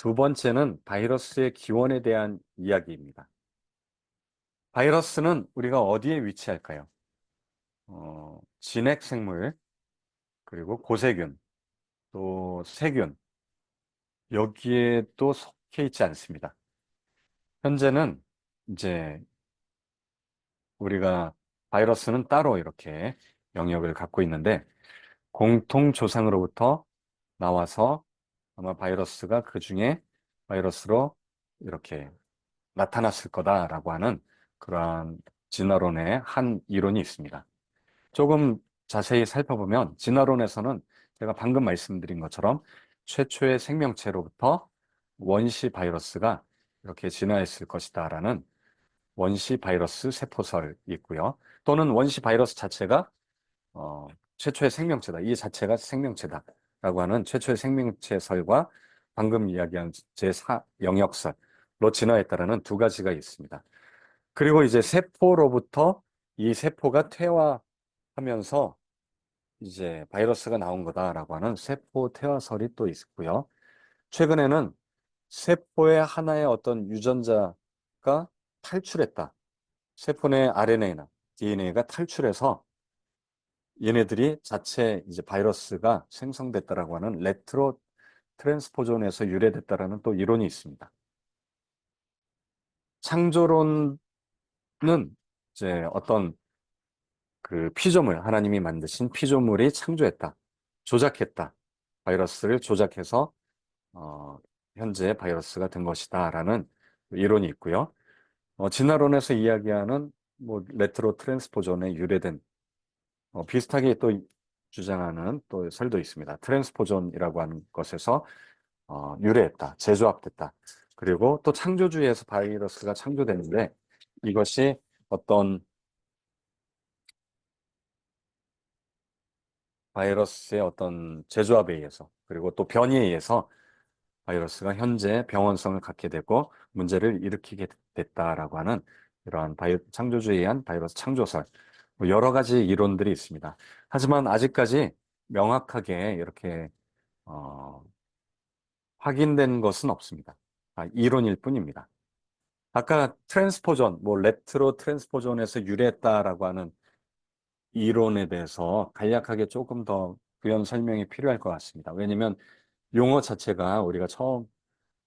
두 번째는 바이러스의 기원에 대한 이야기입니다. 바이러스는 우리가 어디에 위치할까요? 진핵생물, 그리고 고세균, 또 세균, 여기에 또 속해 있지 않습니다. 현재는 이제 우리가 바이러스는 따로 이렇게 영역을 갖고 있는데 공통 조상으로부터 나와서 아마 바이러스가 그 중에 바이러스로 이렇게 나타났을 거다라고 하는 그러한 진화론의 한 이론이 있습니다. 조금 자세히 살펴보면 진화론에서는 제가 방금 말씀드린 것처럼 최초의 생명체로부터 원시 바이러스가 이렇게 진화했을 것이다라는 원시 바이러스 세포설이 있고요. 또는 원시 바이러스 자체가 최초의 생명체다. 이 자체가 생명체다라고 하는 최초의 생명체설과 방금 이야기한 제4 영역설로 진화했다라는 두 가지가 있습니다. 그리고 이제 세포로부터 이 세포가 퇴화하면서 이제 바이러스가 나온 거다라고 하는 세포 퇴화설이 또 있고요. 최근에는 세포의 하나의 어떤 유전자가 탈출했다. 세포 내 RNA나 DNA가 탈출해서 얘네들이 자체 이제 바이러스가 생성됐다라고 하는 레트로 트랜스포존에서 유래됐다라는 또 이론이 있습니다. 창조론은 이제 어떤 그 피조물, 하나님이 만드신 피조물이 창조했다, 조작했다, 바이러스를 조작해서 현재 바이러스가 된 것이다라는 이론이 있고요. 진화론에서 이야기하는 뭐 레트로 트랜스포존에 유래된 비슷하게 또 주장하는 또 설도 있습니다. 트랜스포존이라고 하는 것에서 유래했다, 재조합됐다. 그리고 또 창조주의에서 바이러스가 창조됐는데 이것이 어떤 바이러스의 어떤 재조합에 의해서 그리고 또 변이에 의해서 바이러스가 현재 병원성을 갖게 되고 문제를 일으키게 됐다라고 하는 이러한 창조주의에 의한 바이러스 창조설, 뭐 여러 가지 이론들이 있습니다. 하지만 아직까지 명확하게 이렇게 어, 확인된 것은 없습니다. 이론일 뿐입니다. 아까 트랜스포존, 뭐 레트로 트랜스포존에서 유래했다라고 하는 이론에 대해서 간략하게 조금 더 부연 설명이 필요할 것 같습니다. 왜냐하면 용어 자체가 우리가 처음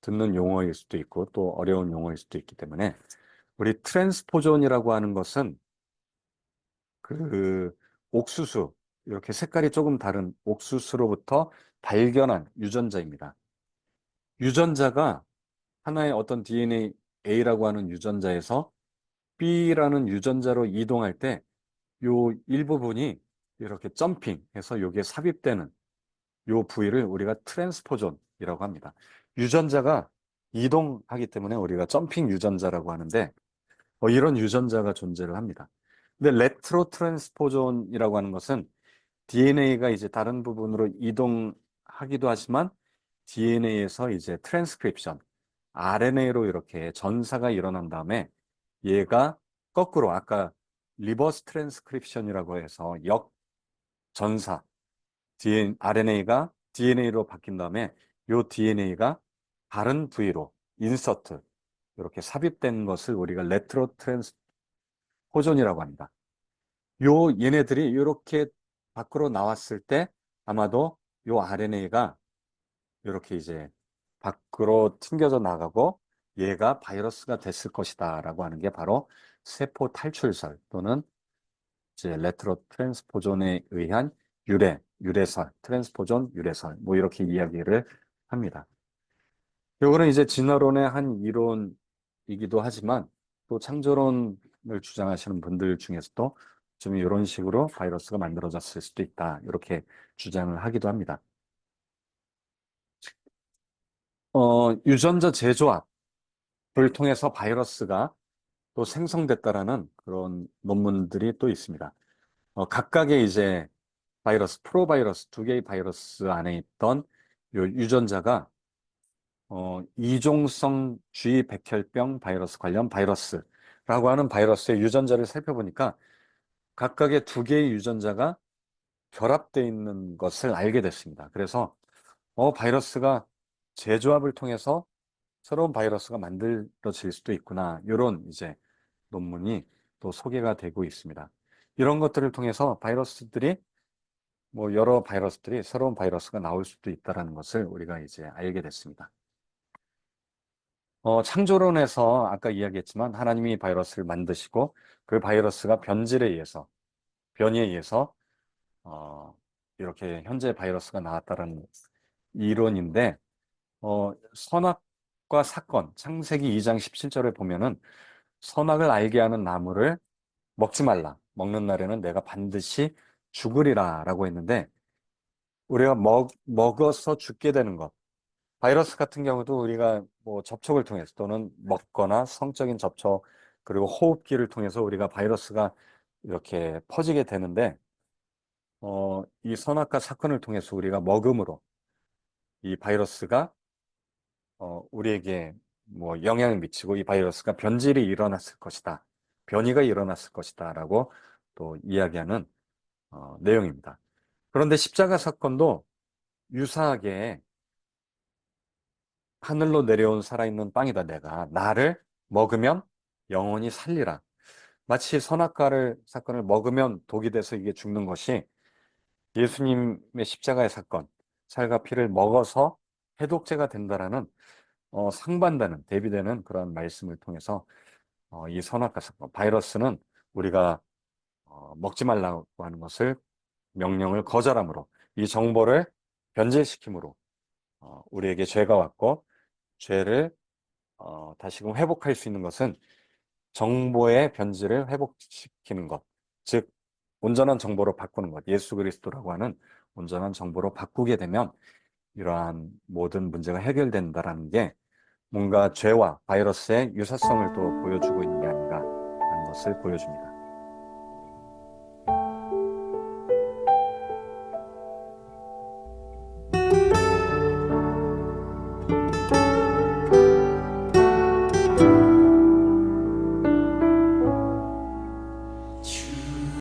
듣는 용어일 수도 있고 또 어려운 용어일 수도 있기 때문에 우리 트랜스포존이라고 하는 것은 그 옥수수, 이렇게 색깔이 조금 다른 옥수수로부터 발견한 유전자입니다. 유전자가 하나의 어떤 DNA A라고 하는 유전자에서 B라는 유전자로 이동할 때 요 일부분이 이렇게 점핑해서 요게 삽입되는 요 부위를 우리가 트랜스포존이라고 합니다. 유전자가 이동하기 때문에 우리가 점핑 유전자라고 하는데 이런 유전자가 존재를 합니다. 근데 레트로 트랜스포존이라고 하는 것은 DNA가 이제 다른 부분으로 이동하기도 하지만 DNA에서 이제 트랜스크립션, RNA로 이렇게 전사가 일어난 다음에 얘가 거꾸로 아까 리버스 트랜스크립션이라고 해서 역전사, RNA가 DNA로 바뀐 다음에 이 DNA가 다른 부위로 인서트, 이렇게 삽입된 것을 우리가 레트로 트랜스포존이라고 합니다. 얘네들이 이렇게 밖으로 나왔을 때 아마도 요 RNA가 이렇게 이제 밖으로 튕겨져 나가고 얘가 바이러스가 됐을 것이다라고 하는 게 바로 세포 탈출설 또는 이제 레트로 트랜스포존에 의한 유래설, 트랜스포존 유래설, 뭐 이렇게 이야기를 합니다. 요거는 이제 진화론의 한 이론이기도 하지만 또 창조론을 주장하시는 분들 중에서도 좀 이런 식으로 바이러스가 만들어졌을 수도 있다, 이렇게 주장을 하기도 합니다. 유전자 재조합을 통해서 바이러스가 또 생성됐다라는 그런 논문들이 또 있습니다. 각각의 이제 바이러스, 프로바이러스 두 개의 바이러스 안에 있던 요 유전자가 이종성 쥐백혈병 바이러스 관련 바이러스라고 하는 바이러스의 유전자를 살펴보니까 각각의 두 개의 유전자가 결합되어 있는 것을 알게 됐습니다. 그래서 바이러스가 재조합을 통해서 새로운 바이러스가 만들어질 수도 있구나. 이런 이제 논문이 또 소개가 되고 있습니다. 이런 것들을 통해서 바이러스들이 뭐 여러 바이러스들이 새로운 바이러스가 나올 수도 있다는 것을 우리가 이제 알게 됐습니다. 창조론에서 아까 이야기했지만 하나님이 바이러스를 만드시고 그 바이러스가 변이에 의해서 이렇게 현재 바이러스가 나왔다는 이론인데 선악과 사건, 창세기 2장 17절에 보면은 선악을 알게 하는 나무를 먹지 말라. 먹는 날에는 내가 반드시 죽으리라 라고 했는데 우리가 먹어서 죽게 되는 것. 바이러스 같은 경우도 우리가 뭐 접촉을 통해서 또는 먹거나 성적인 접촉 그리고 호흡기를 통해서 우리가 바이러스가 이렇게 퍼지게 되는데 이 선악과 사건을 통해서 우리가 먹음으로 이 바이러스가 우리에게 뭐 영향을 미치고 이 바이러스가 변질이 일어났을 것이다. 변이가 일어났을 것이다. 라고 또 이야기하는 내용입니다. 그런데 십자가 사건도 유사하게 하늘로 내려온 살아있는 빵이다. 내가 나를 먹으면 영원히 살리라. 마치 사건을 먹으면 독이 돼서 이게 죽는 것이 예수님의 십자가의 사건, 살과 피를 먹어서 해독제가 된다라는 상반되는 대비되는 그런 말씀을 통해서 이 선악과 사건, 바이러스는 우리가 먹지 말라고 하는 것을 명령을 거절함으로 이 정보를 변질시킴으로 우리에게 죄가 왔고 죄를 다시금 회복할 수 있는 것은 정보의 변질을 회복시키는 것, 즉 온전한 정보로 바꾸는 것, 예수 그리스도라고 하는 온전한 정보로 바꾸게 되면 이러한 모든 문제가 해결된다라는 게 뭔가 죄와 바이러스의 유사성을 또 보여주고 있는 게 아닌가 하는 것을 보여줍니다.